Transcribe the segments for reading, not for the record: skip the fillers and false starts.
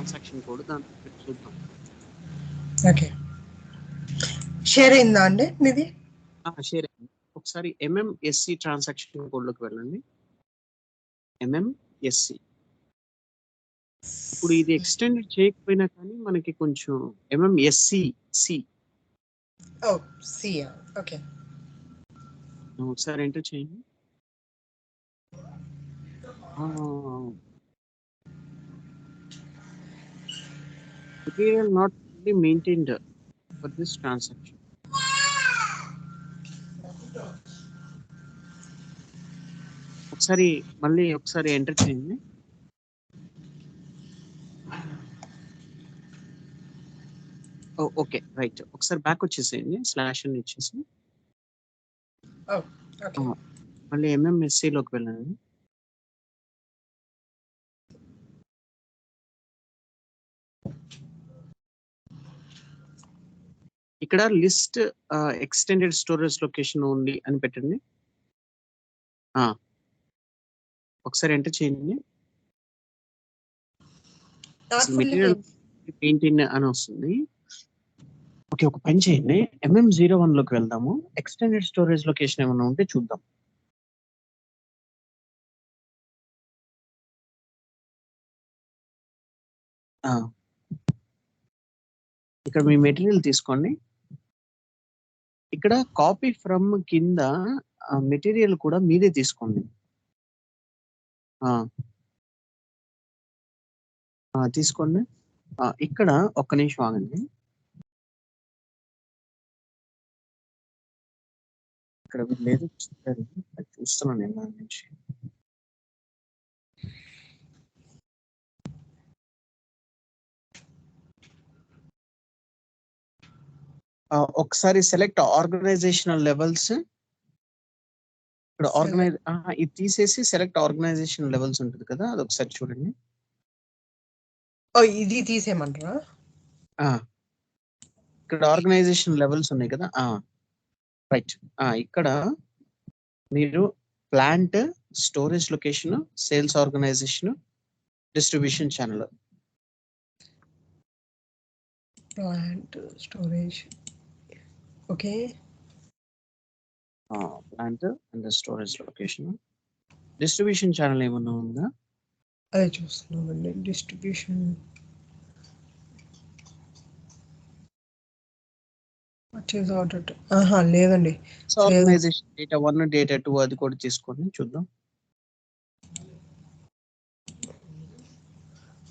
Transaction code దాంట్లో పెట్టి చూద్దాం. ఓకే, షేర్ అయిందా అండి మీది? షేర్ ఒకసారి MMSC ట్రాన్సాక్షన్ కోడ్లోకి వెళ్ళండి. MMSC ఇప్పుడు ఇది ఎక్స్టెండ్ చేయకపోయినా కానీ మనకి కొంచెం MMSC ఓ సియా, ఓకే. ఒకసారి ఎంటర్ చేయండి. Material not fully maintained for this transaction. మళ్ళీ ఒకసారి ఎంటర్ చేయండి. ఓకే రైట్, ఒకసారి బ్యాక్ వచ్చేసేయండి, స్లాష్ అని ఇచ్చేసి మళ్ళీ MMSCలోకి వెళ్ళండి. ఇక్కడ list extended storage location only అని పెట్టండి. ఒకసారి ఎంటర్ చేయండి. మెటీరియల్ పెయింటింగ్ అని వస్తుంది. ఓకే, ఒక పని చేయండి, MM01లోకి వెళ్దాము. ఎక్స్టెండెడ్ స్టోరేజ్ లొకేషన్ ఏమైనా ఉంటే చూద్దాం. ఇక్కడ మీ మెటీరియల్ తీసుకోండి. ఇక్కడ కాపీ ఫ్రమ్ కింద మెటీరియల్ కూడా మీదే తీసుకోండి. తీసుకోండి. ఇక్కడ ఒక్క నిమిషం ఆగండి. ఇక్కడ లేదు చెప్పారు, అది చూస్తున్నాను నేను దాని నుంచి. ఒకసారి సెలెక్ట్ ఆర్గనైజేషనల్ లెవెల్స్. ఇక్కడ ఇది తీసేసి సెలెక్ట్ ఆర్గనైజేషన్ లెవెల్స్ ఉంటుంది కదా, అది ఒకసారి చూడండి. ఇది తీసేయమంటారా? ఇక్కడ ఆర్గనైజేషన్ లెవెల్స్ ఉన్నాయి కదా, రైట్. ఇక్కడ మీరు plant, storage location, sales organization, distribution channel. Plant, storage, okay. Plant and storage location. Distribution channel ఏమన్నా ఉందా? అదే చూస్తున్నామండి. డిస్ట్రిబ్యూషన్ లేదండి. ఆర్గనైజేషన్ డేటా 1, డేటా 2 అది కూడా తీసుకోండి, చూద్దాం.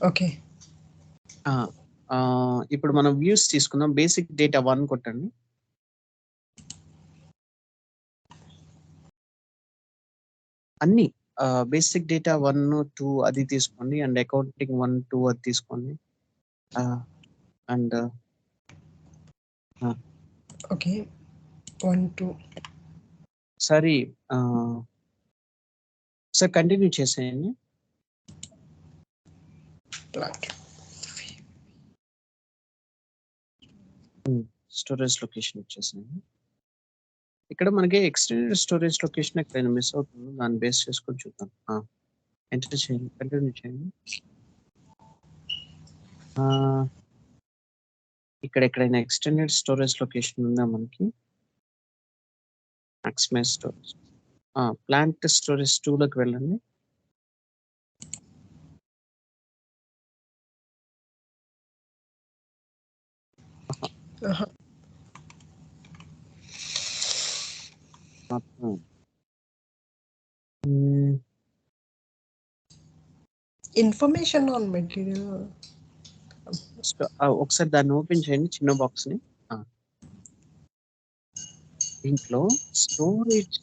ఓకే, ఇప్పుడు మనం వ్యూస్ తీసుకుందాం. బేసిక్ డేటా 1 కొట్టండి. అన్ని బేసిక్ డేటా 1, 2 అది తీసుకోండి, అండ్ అకౌంటింగ్ 1, 2 అది తీసుకోండి. అండ్ ఓకే 1, 2 సరే, సార్ కంటిన్యూ చేసేయండి. స్టోరేజ్ లొకేషన్ వచ్చేసింది. ఇక్కడ మనకి ఎక్స్టెండెడ్ స్టోరేజ్ లొకేషన్ ఎక్కడైనా మిస్ అవుతుంది, దాన్ని బేస్ చేసుకొని చూద్దాం. ఎంటర్ చేయండి, కంటిన్యూ చేయండి. ఇక్కడ ఎక్కడైనా ఎక్స్టెండెడ్ స్టోరేజ్ లొకేషన్ ఉందా మనకి? మాక్సిమైజ్ స్టోరేజ్, ప్లాంట్ స్టోరేజ్ 2లోకి వెళ్ళండి. ఇన్ఫర్మేషన్ ఆన్ మెటీరియల్, ఒకసారి దాన్ని ఓపెన్ చేయండి, చిన్న బాక్స్ ని. దీంట్లో స్టోరేజ్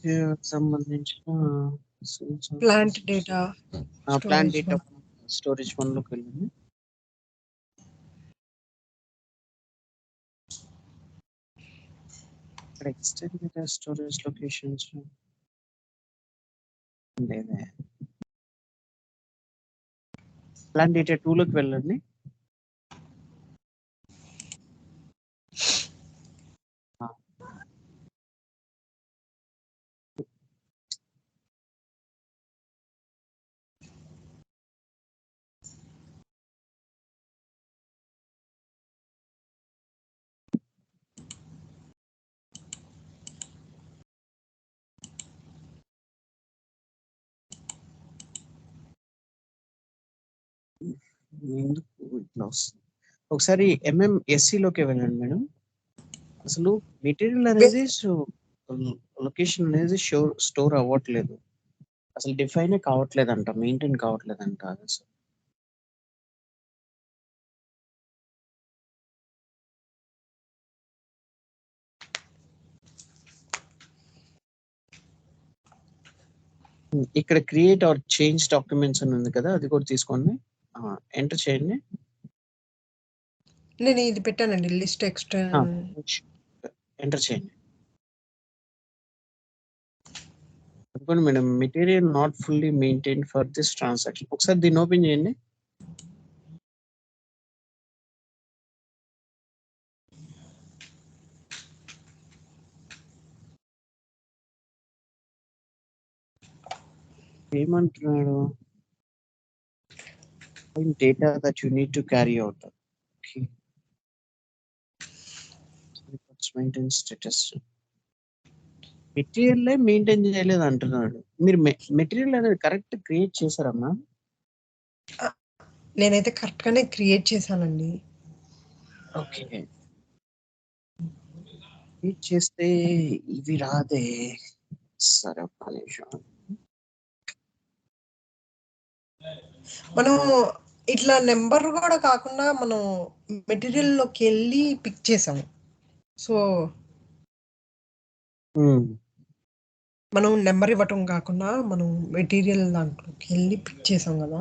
సంబంధించిన ప్లాంట్ డేటా, స్టోరేజ్ 1లోకి వెళ్ళండి. ఇక్కడ ఎక్స్టెండెడ్ స్టోరేజ్ లొకేషన్స్ లేదే. ప్లాంట్ డేటా 2లోకి వెళ్ళండి. ఎందుకు ఇట్లా వస్తుంది? ఒకసారి ఎంఎంఎస్సిలోకి వెళ్ళండి మేడం. అసలు మెటీరియల్ అనేది లొకేషన్ అనేది స్టోర్ అవ్వట్లేదు, అసలు డిఫైన్ కావట్లేదంట, మెయింటైన్ కావట్లేదంట. అసలు ఇక్కడ క్రియేట్ ఆర్ చేంజ్ డాక్యుమెంట్స్ అని ఉంది కదా, అది కూడా తీసుకోండి, ఎంటర్ చేయండి. నేను ఇది పెట్టానండి, లిస్ట్ ఎక్స్టర్న్. ఎంటర్ చేయండి. అనుకోండి madam, material not fully maintain for this transaction. ఒకసారి దీన్ని ఓపెన్ చేయండి. ఏమంటున్నాడు? Data that you need to carry out. Maintain status material maintain చేయలేదు అంటున్నాడు. మీరు మెటీరియల్ అనేది కరెక్ట్ క్రియేట్ చేశారమ్మా? నేనైతే కరెక్ట్ గానే క్రియేట్ చేశానండి. ఓకే, క్రియేట్ చేస్తే ఇవి రాదే. సరే ఒక్క నిమిషం. మనం ఇట్లా నెంబర్ కూడా కాకుండా మనం మెటీరియల్లోకి వెళ్ళి పిక్ చేసాము. సో మనం నెంబర్ ఇవ్వటం కాకుండా మనం మెటీరియల్ దాంట్లోకి వెళ్ళి పిక్ చేసాం కదా.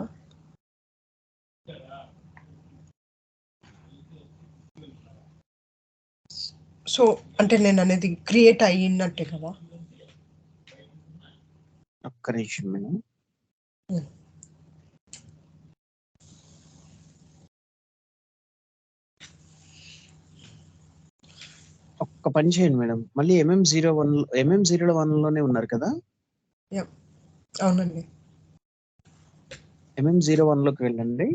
సో అంటే నేను అనేది క్రియేట్ అయ్యినట్టే కదా. ఒక్క నిమిషం మేడం. ఒక్క పని చేయండి మేడం, మళ్ళీ MM01లోనే ఉన్నారు కదా. అవునండి. MM01లోకి వెళ్ళండి.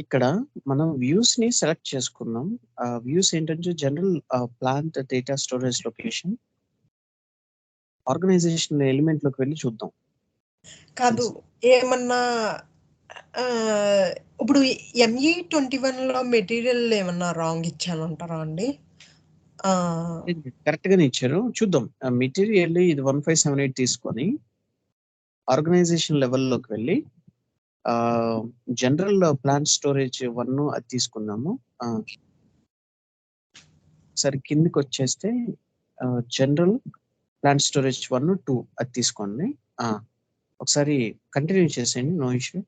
ఇక్కడ మనం వ్యూస్ ని సెలెక్ట్ చేసుకుందాం. ఆ వ్యూస్ ఏంటంటే general plant data storage location organization element లోకి వెళ్ళి చూద్దాం. కాదు, ఏమన్నా ఇప్పుడు ME21లో మెటీరియల్ ఏమన్నా రాంగ్ ఇచ్చానంటారా అండి? కరెక్ట్ గానే ఇచ్చారు, చూద్దాం. మెటీరియల్ ఇది 1578 తీసుకొని ఆర్గనైజేషన్ లెవెల్లోకి వెళ్ళి జనరల్ ప్లాంట్ స్టోరేజ్ 1 అది తీసుకుందాము. సరే కిందికి వచ్చేస్తే జనరల్ ప్లాంట్ స్టోరేజ్ 1, 2 అది తీసుకోండి. ఒకసారి కంటిన్యూ చేసేయండి, no issue.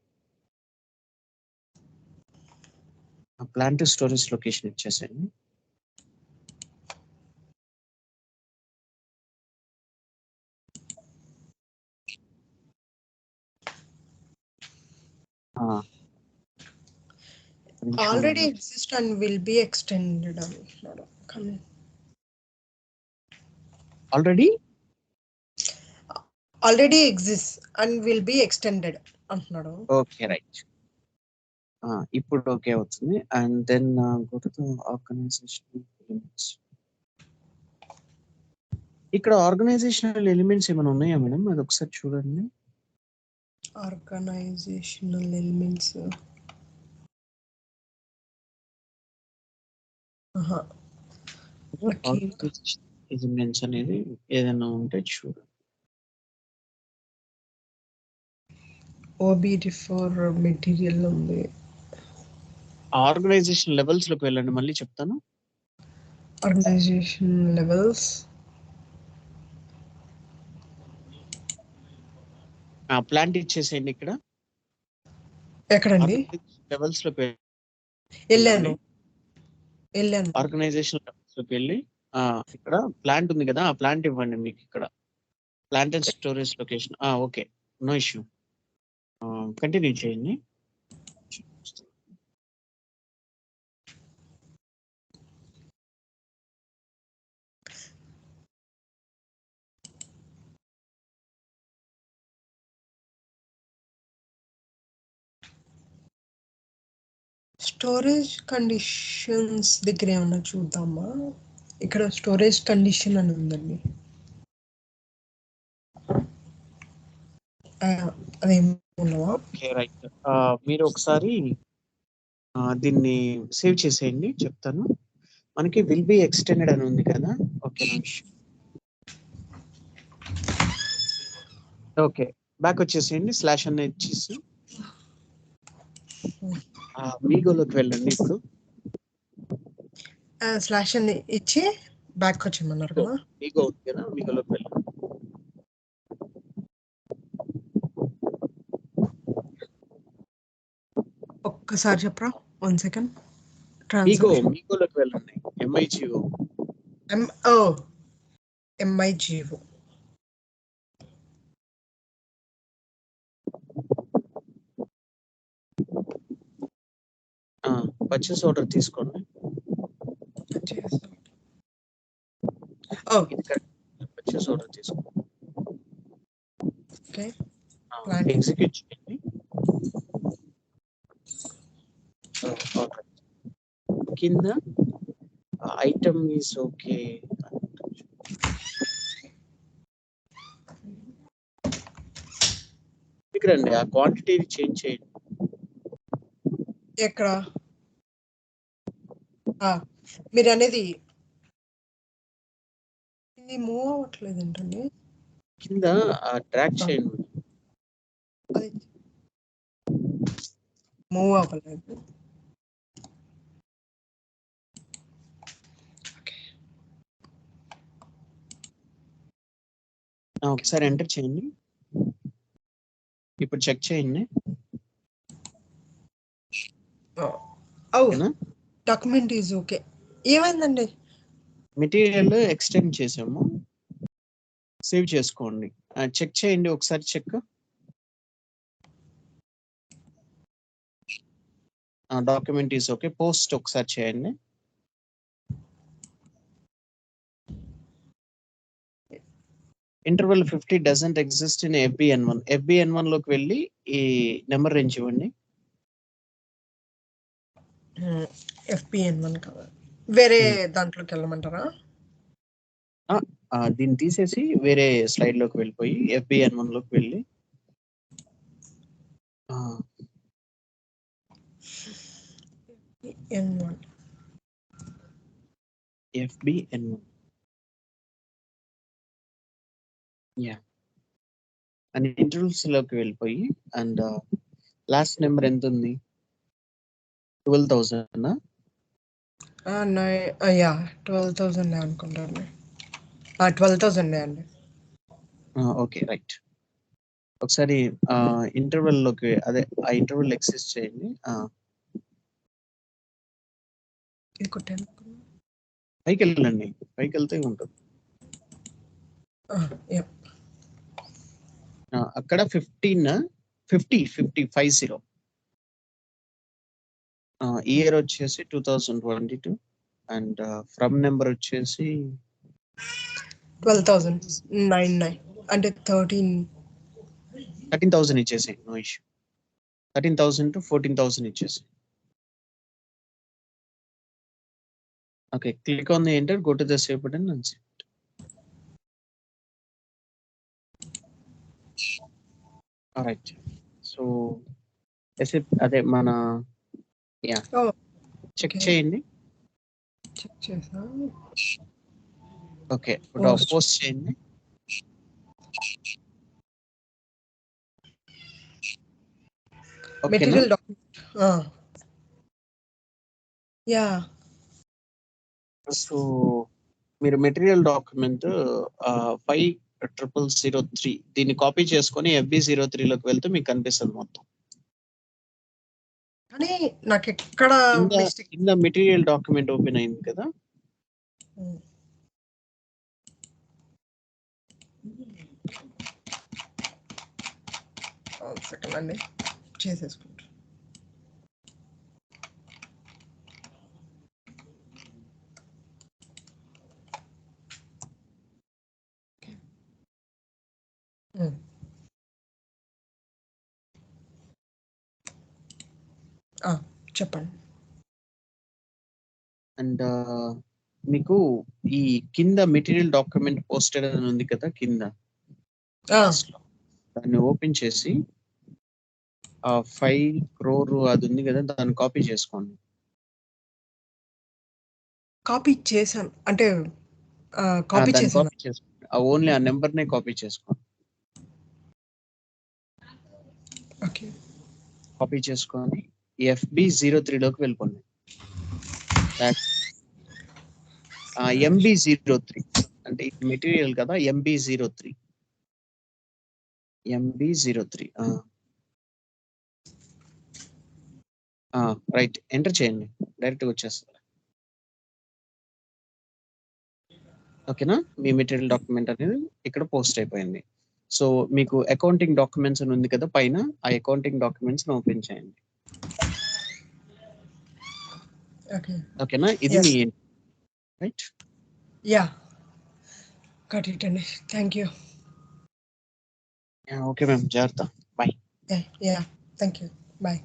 Plant storage location ఇచ్చేసేయండి. Already exist and will be extended అంటున్నాడు. Already exist and will be extended అంటున్నాడు. ఓకే రైట్, ఇప్పుడు ఓకే అవుతుంది. And then go to the organizational elements. ఇక్కడ ఆర్గనైజేషనల్ ఎలిమెంట్స్ ఏమైనా ఉన్నాయా మేడం? అది ఒకసారి చూడండి. ఆర్గనైజేషనల్ ఎలిమెంట్స్ ఎలిమెంట్స్ అనేది ఏదైనా ఉంటే చూడండి. ఓబిడి ఫర్ మెటీరియల్ ఉంది. ఆర్గనైజేషన్ లెవెల్స్ లోకి వెళ్ళండి, మళ్ళీ చెప్తాను. ఆర్గనైజేషన్ లెవెల్స్ ప్లాంట్ ఇచ్చేసేయండి. ఇక్కడ ఎక్కడండి? లెవెల్స్ లోకి వెళ్ళాను. ఆర్గనైజేషన్ లెవెల్స్ లోకి వెళ్ళి ఇక్కడ ప్లాంట్ ఉంది కదా, ఆ ప్లాంట్ ఇవ్వండి. మీకు ఇక్కడ plant and storage location. Okay, no issue, continue చేయండి. స్టోరేజ్ కండిషన్స్ దగ్గర ఏమన్నా చూద్దామా? ఇక్కడ స్టోరేజ్ కండిషన్ అని ఉందండి. అదేం ఉన్నవా? ఓకే. రైట్. మీరు ఒకసారి దీన్ని సేవ్ చేసేయండి చెప్తాను. మనకి విల్ బి ఎక్స్టెండెడ్ అని ఉంది కదా! ఒక్క నిమిషం. ఓకే. బ్యాక్ వచ్చేసేయండి. స్లాష్ అనేది ఇచ్చేసి మీగోలోకి వెళ్ళండి ఇప్పుడు. స్లాష్ అని ఇచ్చి బ్యాక్ వచ్చేయమన్నారు కదా! మీగో ఉంది కదా! మీగోలోకి వెళ్ళండి. ఒక్కసారి చెప్పరా? 1 సెకండ్. మీగోలోకి ట్రాన్సాక్షన్ వెళ్ళండి. MIGO. MO MIGO. Purchase order తీసుకోండి. ఓహ్! ఇది కరెక్ట్. పర్చేస్ ఆర్డర్ తీసుకోండి. ఓకే. ప్లాన్ ఎగ్జిక్యూట్ చేయండి. కింద ఐటమ్ ఈస్ ఓకే. రండి, ఆ క్వాంటిటీ చేంజ్ చేయండి. ఎక్కడ? మీరనేది ఇది మూవ్ అవ్వట్లేదు ఏంటండి? కింద ట్రాక్ చేయండి. అది మూవ్ అవ్వలేదు. ఒకసారి ఎంటర్ చేయండి. ఇప్పుడు చెక్ చేయండి. Document is okay. ఏమైందండి? మెటీరియల్ ఎక్స్టెండ్ చేసాము. సేవ్ చేసుకోండి. చెక్ చేయండి ఒకసారి. Check document is okay. Post ఒకసారి చేయండి. Interval 50 doesn't exist in FBN1. FBN1 లోకి వెళ్ళి ఈ నెంబర్ రేంజ్ ఇవ్వండి. FBN1 కదా, వేరే దాంట్లోకి వెళ్ళమంటారా? దీన్ని తీసేసి వేరే స్లైడ్ లోకి వెళ్ళిపోయి FBN1 లోకి వెళ్ళి FBN1 అండ్ ఇంటర్వెల్స్ లోకి వెళ్ళిపోయి అండ్ లాస్ట్ నెంబర్ ఎంత ఉంది? 12,000. 12,000 అనుకుంటాను. 12,000 అండి. Okay, right. ఒకసారి ఇంటర్వెల్ లోకి అదే ఆ ఇంటర్వెల్ ఎక్సెస్ చేయండి. పైకి వెళ్ళండి. పైకి వెళ్తే ఉంటుంది. అక్కడ 50 ఇయర్ వచ్చేసి 2022 అండ్ ఫ్రమ్ నెంబర్ వచ్చేసి 12,099 అంటే 13,000 ఇచ్చేసేయండి. No issue. 13,000 to 14,000 ఇచ్చేసేయండి. Okay, click on the enter, go to the save button and save. Alright. So అదే మన చెక్ చేయండి. చెక్ చేసా. ఓకే, పోస్ట్ చేయండి. Material document. సో మీరు మెటీరియల్ డాక్యుమెంట్ 50003 దీన్ని కాపీ చేసుకొని FB03 లోకి వెళ్తే మీకు కనిపిస్తుంది మొత్తం. కానీ నాకు ఎక్కడ కింద మెటీరియల్ డాక్యుమెంట్ ఓపెన్ అయింది కదా. సెకండ్ అండి, చేసేసుకుంటా. చెప్పండి. అండ్ మీకు ఈ కింద మెటీరియల్ డాక్యుమెంట్ పోస్టెడ్ అని ఉంది కదా కింద, దాన్ని ఓపెన్ చేసి ఆ 5 crore అది ఉంది కదా, దాన్ని కాపీ చేసుకోండి. కాపీ చేశాను. అంటే కాపీ దాన్ని చేశాను. కాపీ చేసుకోండి. ఓన్లీ ఆ నెంబర్‌నే కాపీ చేసుకోండి. ఓకే. కాపీ చేసుకొని FB03 లోకి వెళ్ళిపోండి. MB03 అంటే ఇది మెటీరియల్ కదా, MB03. MB03 రైట్, ఎంటర్ చేయండి, డైరెక్ట్‌గా వచ్చేస్తది. ఓకేనా? మీ మెటీరియల్ డాక్యుమెంట్ అనేది ఇక్కడ పోస్ట్ అయిపోయింది. సో, మీకు అకౌంటింగ్ డాక్యుమెంట్స్ అని ఉంది కదా పైన, ఆ అకౌంటింగ్ డాక్యుమెంట్స్‌ని ఓపెన్ చేయండి. ఓకే. ఓకేనా? ఇది యెస్. మీ రైట్. యాహ్! గాట్ ఇట్ అండి. Thank you. ఓకే మ్యామ్, జాగ్రత్త. Bye. Yeah! Thank you. By.